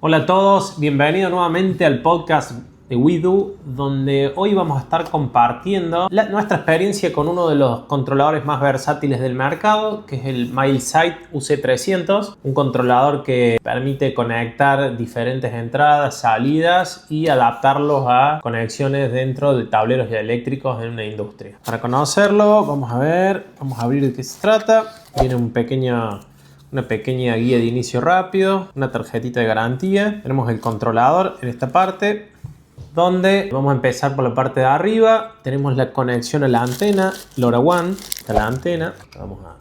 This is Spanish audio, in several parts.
Hola a todos, bienvenidos nuevamente al podcast de WeDo, donde hoy vamos a estar compartiendo nuestra experiencia con uno de los controladores más versátiles del mercado, que es el MailSite UC300, un controlador que permite conectar diferentes entradas, salidas y adaptarlos a conexiones dentro de tableros eléctricos en una industria. Para conocerlo, vamos a abrir de qué se trata. Viene una pequeña guía de inicio rápido, una tarjetita de garantía. Tenemos el controlador en esta parte, donde vamos a empezar por la parte de arriba. Tenemos la conexión a la antena LoRaWAN. Está la antena, vamos a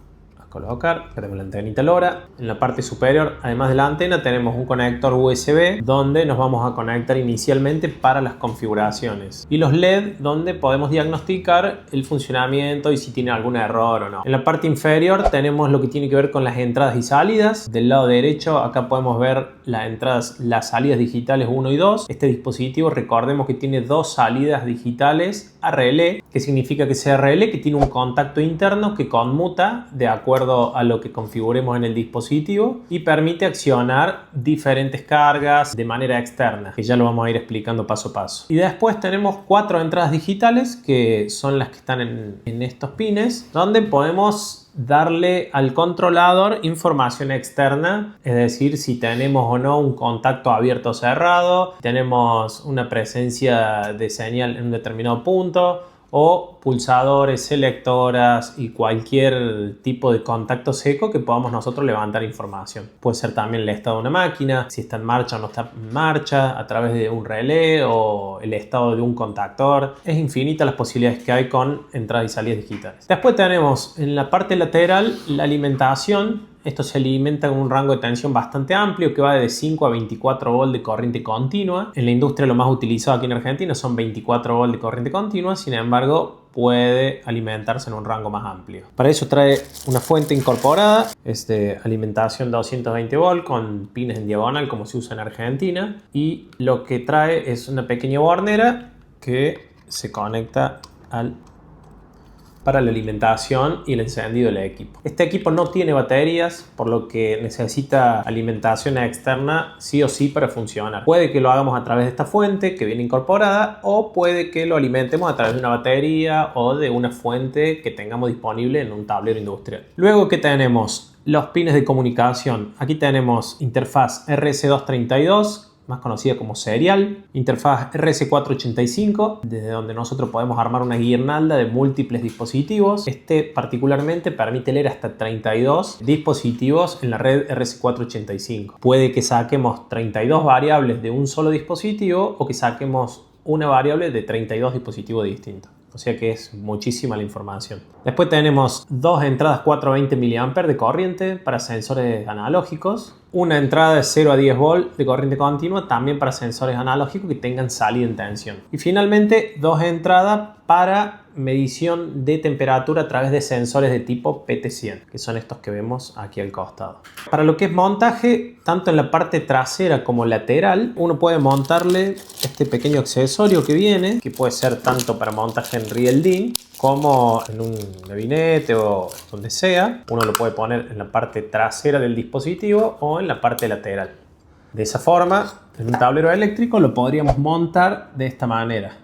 colocar. Acá tenemos la antenita LoRa. En la parte superior, además de la antena, tenemos un conector USB donde nos vamos a conectar inicialmente para las configuraciones, y los LED donde podemos diagnosticar el funcionamiento y si tiene algún error o no. En la parte inferior tenemos lo que tiene que ver con las entradas y salidas. Del lado derecho acá podemos ver las salidas digitales 1 y 2. Este dispositivo, recordemos que tiene dos salidas digitales a relé, que significa que ese relé que tiene un contacto interno que conmuta de acuerdo a lo que configuremos en el dispositivo y permite accionar diferentes cargas de manera externa, que ya lo vamos a ir explicando paso a paso. Y después tenemos 4 entradas digitales, que son las que están en estos pines, donde podemos darle al controlador información externa, es decir, si tenemos o no un contacto abierto o cerrado, tenemos una presencia de señal en un determinado punto, o pulsadores, selectoras y cualquier tipo de contacto seco que podamos nosotros levantar información. Puede ser también el estado de una máquina, si está en marcha o no está en marcha, a través de un relé o el estado de un contactor. Es infinita las posibilidades que hay con entradas y salidas digitales. Después tenemos en la parte lateral la alimentación. Esto se alimenta con un rango de tensión bastante amplio, que va de 5 a 24 volt de corriente continua. En la industria lo más utilizado aquí en Argentina son 24 volt de corriente continua, sin embargo puede alimentarse en un rango más amplio. Para eso trae una fuente incorporada, es de alimentación 220 volt con pines en diagonal como se usa en Argentina, y lo que trae es una pequeña bornera que se conecta para la alimentación y el encendido del equipo. Este equipo no tiene baterías, por lo que necesita alimentación externa sí o sí para funcionar. Puede que lo hagamos a través de esta fuente que viene incorporada, o puede que lo alimentemos a través de una batería o de una fuente que tengamos disponible en un tablero industrial. Luego, ¿qué tenemos? Los pines de comunicación. Aquí tenemos interfaz RS232, más conocida como serial, interfaz RS485, desde donde nosotros podemos armar una guirnalda de múltiples dispositivos. Este particularmente permite leer hasta 32 dispositivos en la red RS485. Puede que saquemos 32 variables de un solo dispositivo o que saquemos una variable de 32 dispositivos distintos. O sea que es muchísima la información. Después tenemos dos entradas 420 mA de corriente para sensores analógicos. Una entrada de 0 a 10 volt de corriente continua también para sensores analógicos que tengan salida en tensión. Y finalmente dos entradas para medición de temperatura a través de sensores de tipo PT100, que son estos que vemos aquí al costado. Para lo que es montaje, tanto en la parte trasera como lateral, uno puede montarle este pequeño accesorio que viene, que puede ser tanto para montaje en Real DIN como en un gabinete o donde sea. Uno lo puede poner en la parte trasera del dispositivo o en la parte lateral. De esa forma, en un tablero eléctrico lo podríamos montar de esta manera,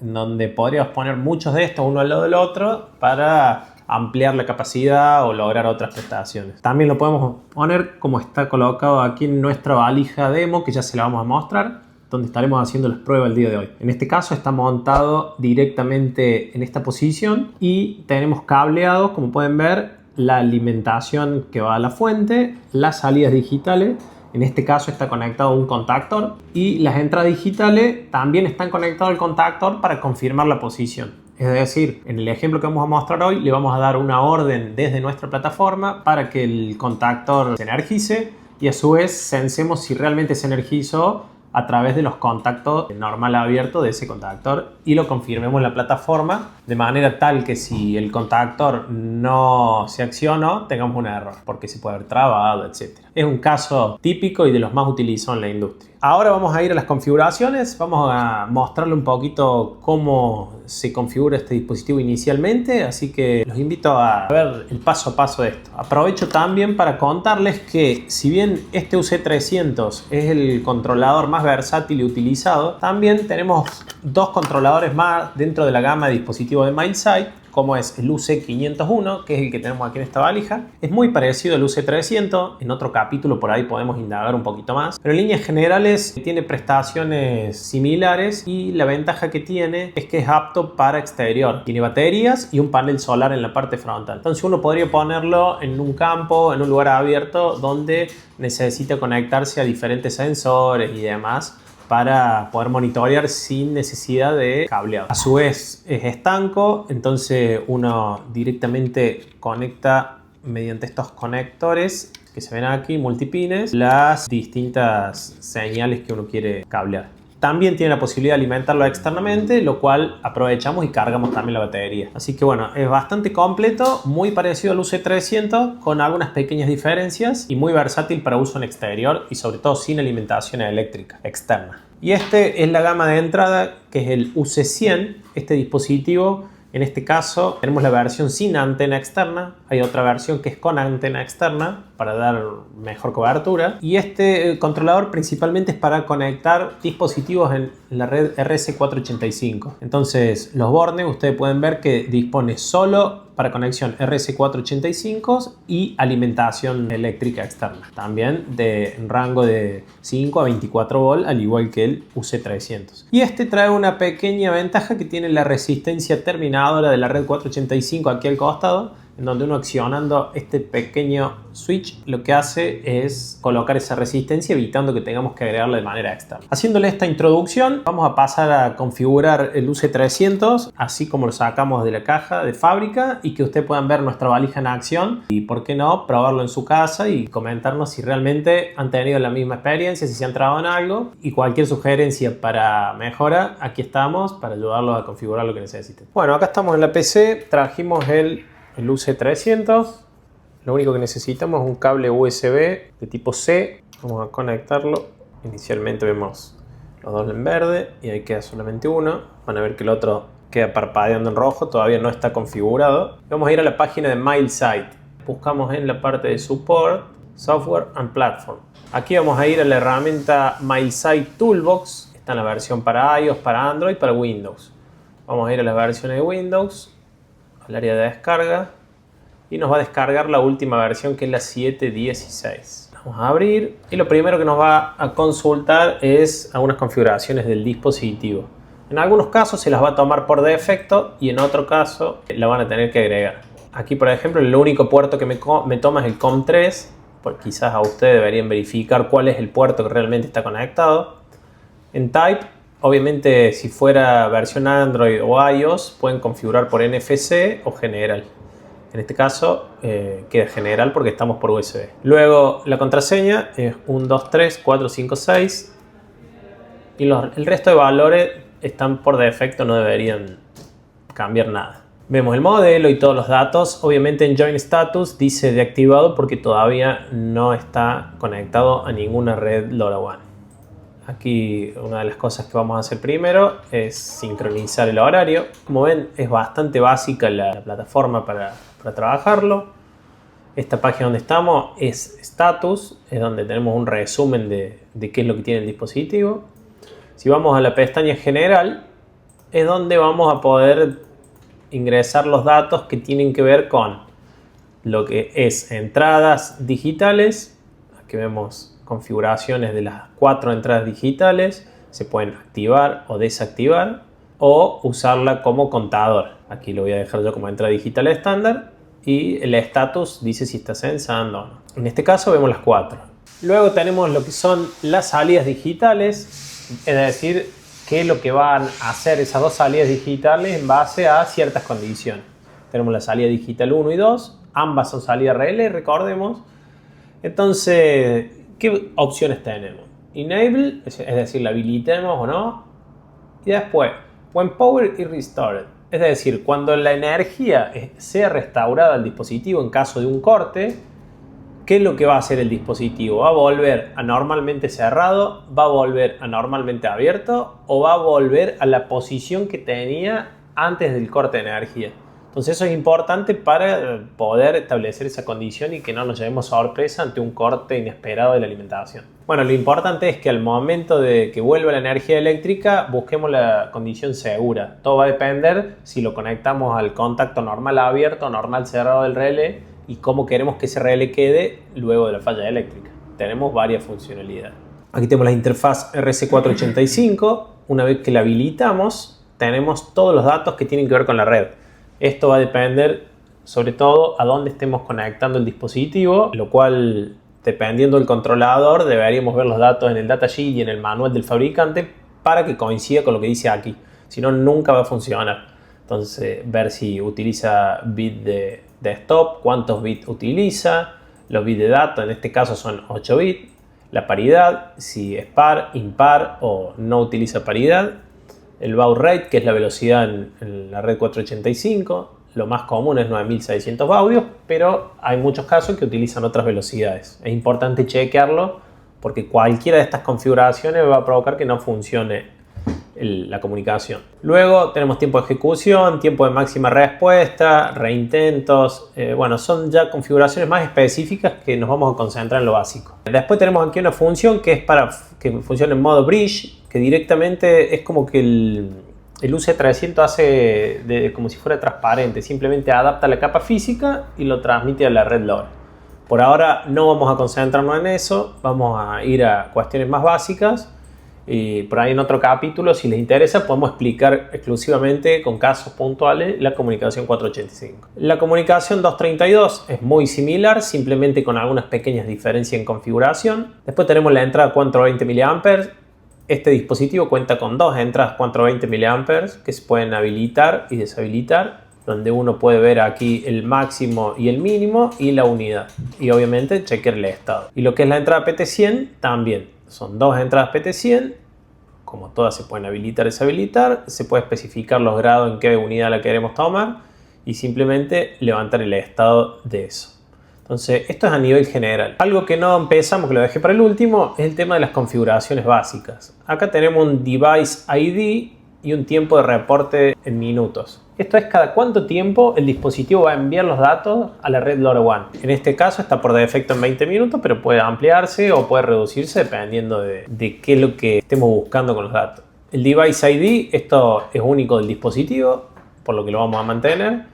en donde podríamos poner muchos de estos uno al lado del otro para ampliar la capacidad o lograr otras prestaciones. También lo podemos poner como está colocado aquí en nuestra valija demo, que ya se la vamos a mostrar, donde estaremos haciendo las pruebas el día de hoy. En este caso está montado directamente en esta posición y tenemos cableados, como pueden ver, la alimentación que va a la fuente, las salidas digitales. En este caso está conectado a un contactor, y las entradas digitales también están conectadas al contactor para confirmar la posición. Es decir, en el ejemplo que vamos a mostrar hoy, le vamos a dar una orden desde nuestra plataforma para que el contactor se energice, y a su vez sensemos si realmente se energizó a través de los contactos normal abierto de ese contactor, y lo confirmemos en la plataforma de manera tal que si el contactor no se accionó tengamos un error porque se puede haber trabado, etc. Es un caso típico y de los más utilizados en la industria. Ahora vamos a ir a las configuraciones, vamos a mostrarle un poquito cómo se configura este dispositivo inicialmente, así que los invito a ver el paso a paso de esto. Aprovecho también para contarles que si bien este UC300 es el controlador más versátil y utilizado, también tenemos dos controladores más dentro de la gama de dispositivos de MailSite, como es el UC501, que es el que tenemos aquí en esta valija. Es muy parecido al UC300, en otro capítulo por ahí podemos indagar un poquito más, pero en líneas generales tiene prestaciones similares y la ventaja que tiene es que es apto para exterior. Tiene baterías y un panel solar en la parte frontal. Entonces uno podría ponerlo en un campo, en un lugar abierto donde necesita conectarse a diferentes sensores y demás, para poder monitorear sin necesidad de cableado. A su vez es estanco, entonces uno directamente conecta mediante estos conectores que se ven aquí, multipines, las distintas señales que uno quiere cablear. También tiene la posibilidad de alimentarlo externamente, lo cual aprovechamos y cargamos también la batería. Así que bueno, es bastante completo, muy parecido al UC300 con algunas pequeñas diferencias y muy versátil para uso en exterior y sobre todo sin alimentación eléctrica externa. Y este es la gama de entrada, que es el UC100. Este dispositivo, en este caso, tenemos la versión sin antena externa. Hay otra versión que es con antena externa para dar mejor cobertura. Y este controlador principalmente es para conectar dispositivos en la red RS485. Entonces, los bornes, ustedes pueden ver que dispone solo para conexión RS485 y alimentación eléctrica externa. También de rango de 5 a 24 volt, al igual que el UC300. Y este trae una pequeña ventaja que tiene la resistencia terminadora de la red 485 aquí al costado, en donde uno accionando este pequeño switch lo que hace es colocar esa resistencia, evitando que tengamos que agregarla de manera externa. Haciéndole esta introducción, vamos a pasar a configurar el UC300 así como lo sacamos de la caja de fábrica y que ustedes puedan ver nuestra valija en acción y, por qué no, probarlo en su casa y comentarnos si realmente han tenido la misma experiencia, si se han trabado en algo, y cualquier sugerencia para mejora, aquí estamos para ayudarlos a configurar lo que necesiten. Bueno, acá estamos en la PC, trajimos el UC300. Lo único que necesitamos es un cable USB de tipo C. Vamos a conectarlo. Inicialmente vemos los dos en verde y ahí queda solamente uno. Van a ver que el otro queda parpadeando en rojo, todavía no está configurado. Vamos a ir a la página de MailSite. Buscamos en la parte de Support, Software and Platform. Aquí vamos a ir a la herramienta MailSite Toolbox. Está en la versión para iOS, para Android, para Windows. Vamos a ir a las versiones de Windows, al área de descarga, y nos va a descargar la última versión, que es la 7.16. Vamos a abrir y lo primero que nos va a consultar es algunas configuraciones del dispositivo. En algunos casos se las va a tomar por defecto y en otro caso la van a tener que agregar. Aquí, por ejemplo, el único puerto que me toma es el COM3, porque quizás a ustedes deberían verificar cuál es el puerto que realmente está conectado. En Type, obviamente, si fuera versión Android o iOS, pueden configurar por NFC o general. En este caso queda general porque estamos por USB. Luego la contraseña es 1, 2, 3, 4, 5, 6. Y el resto de valores están por defecto, no deberían cambiar nada. Vemos el modelo y todos los datos. Obviamente en Join Status dice deactivado porque todavía no está conectado a ninguna red LoRaWAN. Aquí una de las cosas que vamos a hacer primero es sincronizar el horario. Como ven, es bastante básica la plataforma para trabajarlo. Esta página donde estamos es Status, es donde tenemos un resumen de qué es lo que tiene el dispositivo. Si vamos a la pestaña General, es donde vamos a poder ingresar los datos que tienen que ver con lo que es entradas digitales. Aquí vemos configuraciones de las 4 entradas digitales, se pueden activar o desactivar o usarla como contador. Aquí lo voy a dejar yo como entrada digital estándar y el status dice si está censando o no. En este caso vemos las 4. Luego tenemos lo que son las salidas digitales, es decir, qué es lo que van a hacer esas dos salidas digitales en base a ciertas condiciones. Tenemos la salida digital 1 y 2, ambas son salida relay, recordemos. Entonces, ¿qué opciones tenemos? Enable, es decir, la habilitemos o no. Y después, When Power is Restored, es decir, cuando la energía sea restaurada al dispositivo en caso de un corte, ¿qué es lo que va a hacer el dispositivo? ¿Va a volver anormalmente cerrado? ¿Va a volver anormalmente abierto? ¿O va a volver a la posición que tenía antes del corte de energía? Entonces eso es importante para poder establecer esa condición y que no nos llevemos sorpresa ante un corte inesperado de la alimentación. Bueno, lo importante es que al momento de que vuelva la energía eléctrica busquemos la condición segura. Todo va a depender si lo conectamos al contacto normal abierto o normal cerrado del relé y cómo queremos que ese relé quede luego de la falla eléctrica. Tenemos varias funcionalidades. Aquí tenemos la interfaz RC485. Una vez que la habilitamos, tenemos todos los datos que tienen que ver con la red. Esto va a depender sobre todo a dónde estemos conectando el dispositivo, lo cual, dependiendo del controlador, deberíamos ver los datos en el datasheet y en el manual del fabricante para que coincida con lo que dice aquí. Si no, nunca va a funcionar. Entonces, ver si utiliza bit de stop, cuántos bits utiliza, los bits de datos, en este caso son 8 bits, la paridad, si es par, impar o no utiliza paridad, el baud rate, que es la velocidad en la red 485, lo más común es 9600 baudios, pero hay muchos casos que utilizan otras velocidades. Es importante chequearlo porque cualquiera de estas configuraciones va a provocar que no funcione la comunicación. Luego tenemos tiempo de ejecución, tiempo de máxima respuesta, reintentos. Bueno, son ya configuraciones más específicas que nos vamos a concentrar en lo básico. Después tenemos aquí una función que es para que funcione en modo bridge, que directamente es como que el UC300 hace como si fuera transparente, simplemente adapta la capa física y lo transmite a la red LoRa. Por ahora no vamos a concentrarnos en eso, vamos a ir a cuestiones más básicas. Y por ahí en otro capítulo, si les interesa, podemos explicar exclusivamente con casos puntuales la comunicación 485. La comunicación 232 es muy similar, simplemente con algunas pequeñas diferencias en configuración. Después tenemos la entrada 420 mA. Este dispositivo cuenta con dos entradas 420 mA que se pueden habilitar y deshabilitar, donde uno puede ver aquí el máximo y el mínimo y la unidad. Y obviamente chequear el estado. Y lo que es la entrada PT100 también. Son dos entradas PT100, como todas se pueden habilitar y deshabilitar, se puede especificar los grados en qué unidad la queremos tomar y simplemente levantar el estado de eso. Entonces, esto es a nivel general. Algo que no empezamos, que lo dejé para el último, es el tema de las configuraciones básicas. Acá tenemos un Device ID y un tiempo de reporte en minutos. Esto es cada cuánto tiempo el dispositivo va a enviar los datos a la red LoRaWAN. En este caso está por defecto en 20 minutos, pero puede ampliarse o puede reducirse dependiendo de qué es lo que estemos buscando con los datos. El Device ID, esto es único del dispositivo, por lo que lo vamos a mantener.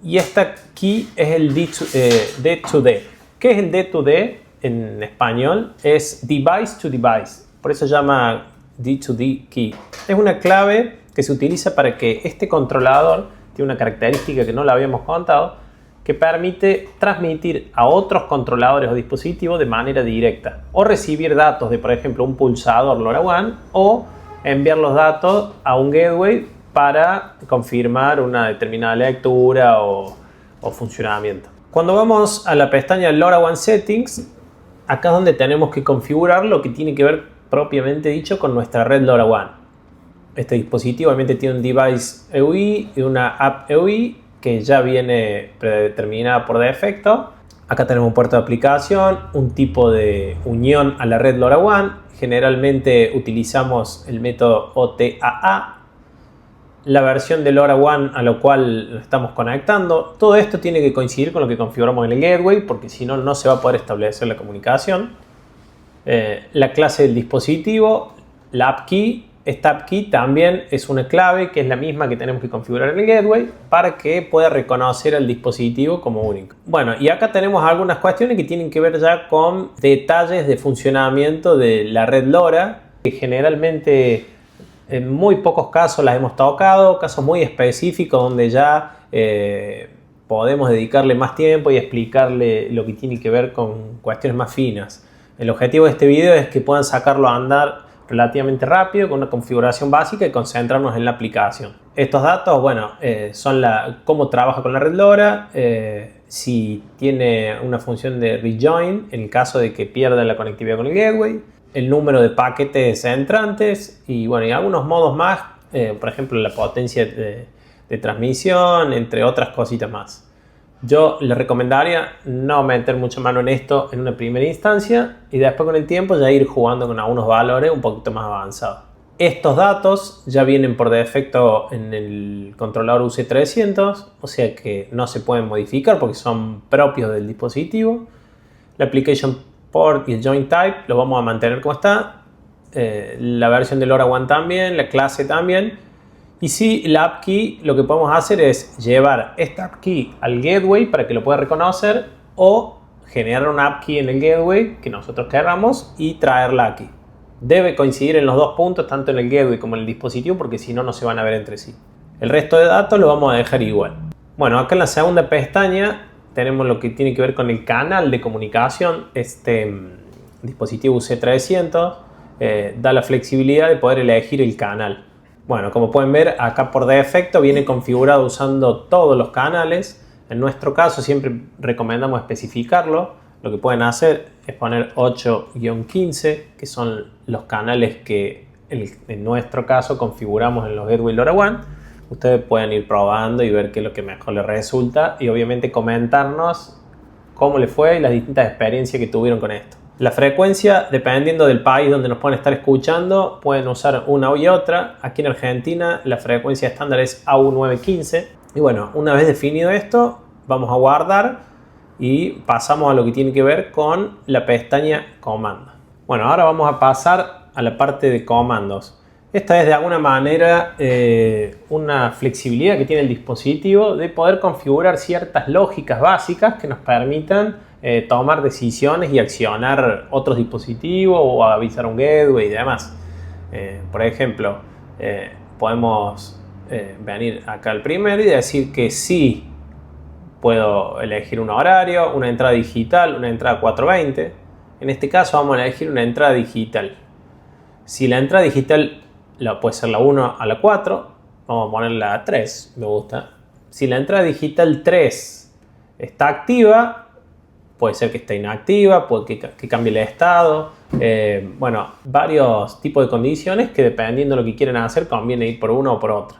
Y esta key es el D2D. ¿Qué es el D2D en español? Es Device to Device. Por eso se llama D2D key. Es una clave que se utiliza para que este controlador, tiene una característica que no la habíamos contado, que permite transmitir a otros controladores o dispositivos de manera directa o recibir datos de, por ejemplo, un pulsador LoRaWAN o enviar los datos a un gateway para confirmar una determinada lectura o funcionamiento. Cuando vamos a la pestaña LoRaWAN Settings, acá es donde tenemos que configurar lo que tiene que ver propiamente dicho con nuestra red LoRaWAN. Este dispositivo obviamente tiene un Device EUI y una App EUI que ya viene predeterminada por defecto. Acá tenemos un puerto de aplicación, un tipo de unión a la red LoRaWAN. Generalmente utilizamos el método OTAA, la versión de LoRaWAN a la cual estamos conectando. Todo esto tiene que coincidir con lo que configuramos en el gateway, porque si no, no se va a poder establecer la comunicación. La clase del dispositivo, la App Key. Esta App Key también es una clave que es la misma que tenemos que configurar en el gateway para que pueda reconocer al dispositivo como único. Bueno, y acá tenemos algunas cuestiones que tienen que ver ya con detalles de funcionamiento de la red LoRa, que generalmente en muy pocos casos las hemos tocado, casos muy específicos donde ya podemos dedicarle más tiempo y explicarle lo que tiene que ver con cuestiones más finas. El objetivo de este video es que puedan sacarlo a andar relativamente rápido con una configuración básica y concentrarnos en la aplicación. Estos datos, bueno, son cómo trabaja con la red LoRa, si tiene una función de rejoin en el caso de que pierda la conectividad con el gateway, el número de paquetes entrantes y bueno, y algunos modos más, por ejemplo la potencia de transmisión, entre otras cositas más. Yo le recomendaría no meter mucha mano en esto en una primera instancia y después con el tiempo ya ir jugando con algunos valores un poquito más avanzados. Estos datos ya vienen por defecto en el controlador UC300, o sea que no se pueden modificar porque son propios del dispositivo. La application port y el join type lo vamos a mantener como está. La versión del LoRaWAN también, la clase también. Y sí, la app key lo que podemos hacer es llevar esta app key al gateway para que lo pueda reconocer o generar una app key en el gateway que nosotros queramos y traerla aquí. Debe coincidir en los dos puntos, tanto en el gateway como en el dispositivo, porque si no, no se van a ver entre sí. El resto de datos lo vamos a dejar igual. Bueno, acá en la segunda pestaña tenemos lo que tiene que ver con el canal de comunicación. Este dispositivo UC300 da la flexibilidad de poder elegir el canal. Bueno, como pueden ver, acá por defecto viene configurado usando todos los canales. En nuestro caso siempre recomendamos especificarlo. Lo que pueden hacer es poner 8-15, que son los canales que en nuestro caso configuramos en los Gateway LoRaWAN. Ustedes pueden ir probando y ver qué es lo que mejor les resulta y obviamente comentarnos cómo les fue y las distintas experiencias que tuvieron con esto. La frecuencia, dependiendo del país donde nos pueden estar escuchando, pueden usar una y otra. Aquí en Argentina la frecuencia estándar es AU915. Y bueno, una vez definido esto, vamos a guardar y pasamos a lo que tiene que ver con la pestaña comando. Bueno, ahora vamos a pasar a la parte de comandos. Esta es de alguna manera una flexibilidad que tiene el dispositivo de poder configurar ciertas lógicas básicas que nos permitan tomar decisiones y accionar otros dispositivos o avisar un gateway y demás. Por ejemplo, podemos venir acá al primero y decir que sí puedo elegir un horario, una entrada digital, una entrada 420. En este caso vamos a elegir una entrada digital. Si la entrada digital puede ser la 1 a la 4, vamos a ponerla a 3, me gusta. Si la entrada digital 3 está activa, puede ser que esté inactiva, puede que cambie el estado. Bueno, varios tipos de condiciones que dependiendo de lo que quieren hacer conviene ir por una o por otra.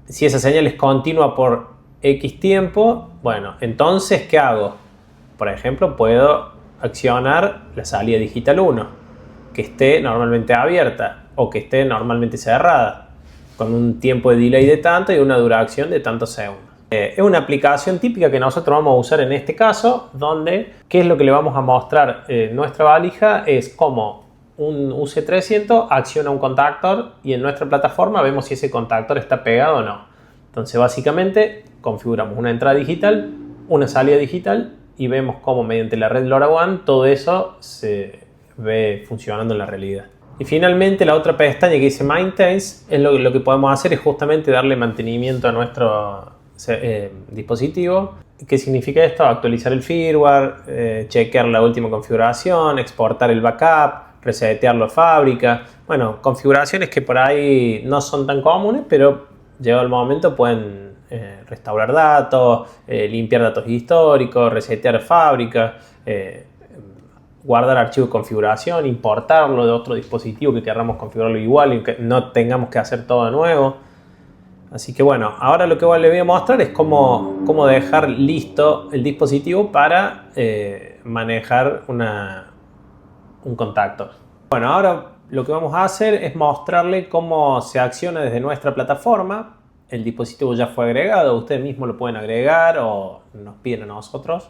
Si esa señal es continua por X tiempo, bueno, entonces ¿qué hago? Por ejemplo, puedo accionar la salida digital 1, que esté normalmente abierta o que esté normalmente cerrada, con un tiempo de delay de tanto y una duración de tantos segundos. Es una aplicación típica que nosotros vamos a usar en este caso, donde, ¿qué es lo que le vamos a mostrar en nuestra valija? Es cómo un UC300 acciona un contactor y en nuestra plataforma vemos si ese contactor está pegado o no. Entonces, básicamente, configuramos una entrada digital, una salida digital y vemos cómo mediante la red LoRaWAN todo eso se ve funcionando en la realidad. Y finalmente, la otra pestaña que dice Maintains, es lo que podemos hacer es justamente darle mantenimiento a nuestro dispositivo. ¿Qué significa esto? Actualizar el firmware, chequear la última configuración, exportar el backup, resetearlo a fábrica. Bueno, configuraciones que por ahí no son tan comunes, pero llegado el momento pueden restaurar datos, limpiar datos históricos, resetear fábrica, guardar archivos de configuración, importarlo de otro dispositivo que queramos configurarlo igual y que no tengamos que hacer todo de nuevo. Así que bueno, ahora lo que les voy a mostrar es cómo dejar listo el dispositivo para manejar un contactor. Bueno, ahora lo que vamos a hacer es mostrarle cómo se acciona desde nuestra plataforma. El dispositivo ya fue agregado, ustedes mismos lo pueden agregar o nos piden a nosotros.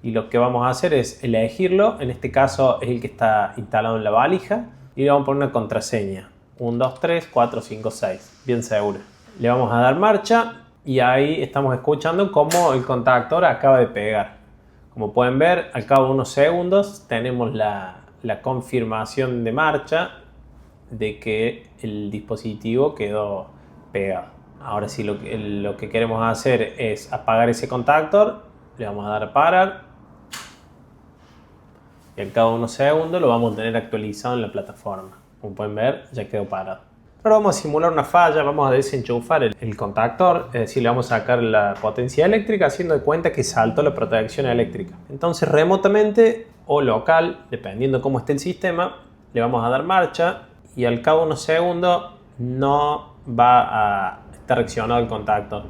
Y lo que vamos a hacer es elegirlo. En este caso es el que está instalado en la valija. Y le vamos a poner una contraseña. 1, 2, 3, 4, 5, 6. Bien segura. Le vamos a dar marcha y ahí estamos escuchando cómo el contactor acaba de pegar. Como pueden ver, al cabo de unos segundos tenemos la confirmación de marcha de que el dispositivo quedó pegado. Ahora sí, lo que queremos hacer es apagar ese contactor. Le vamos a dar a parar. Y al cabo de unos segundos lo vamos a tener actualizado en la plataforma. Como pueden ver, ya quedó parado. Ahora vamos a simular una falla, vamos a desenchufar el contactor, es decir, le vamos a sacar la potencia eléctrica haciendo de cuenta que saltó la protección eléctrica. Entonces remotamente o local, dependiendo cómo esté el sistema, le vamos a dar marcha y al cabo de unos segundos no va a estar reaccionado el contactor.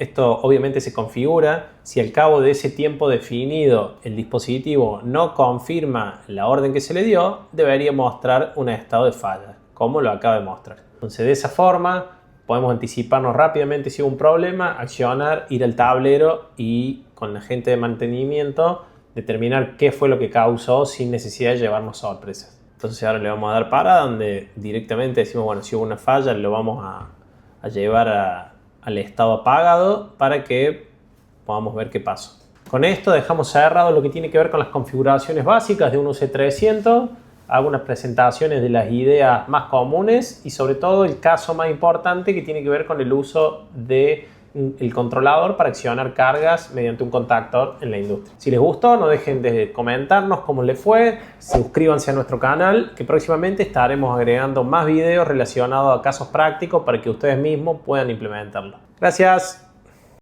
Esto obviamente se configura si al cabo de ese tiempo definido el dispositivo no confirma la orden que se le dio, debería mostrar un estado de falla, como lo acaba de mostrar. Entonces, de esa forma podemos anticiparnos rápidamente si hubo un problema, accionar, ir al tablero y con la gente de mantenimiento determinar qué fue lo que causó sin necesidad de llevarnos sorpresas. Entonces ahora le vamos a dar para donde directamente decimos, bueno, si hubo una falla lo vamos a llevar al estado apagado para que podamos ver qué pasó. Con esto dejamos cerrado lo que tiene que ver con las configuraciones básicas de un UC300. Hago unas presentaciones de las ideas más comunes y sobre todo el caso más importante que tiene que ver con el uso del controlador para accionar cargas mediante un contactor en la industria. Si les gustó, no dejen de comentarnos cómo les fue, suscríbanse a nuestro canal que próximamente estaremos agregando más videos relacionados a casos prácticos para que ustedes mismos puedan implementarlo. Gracias.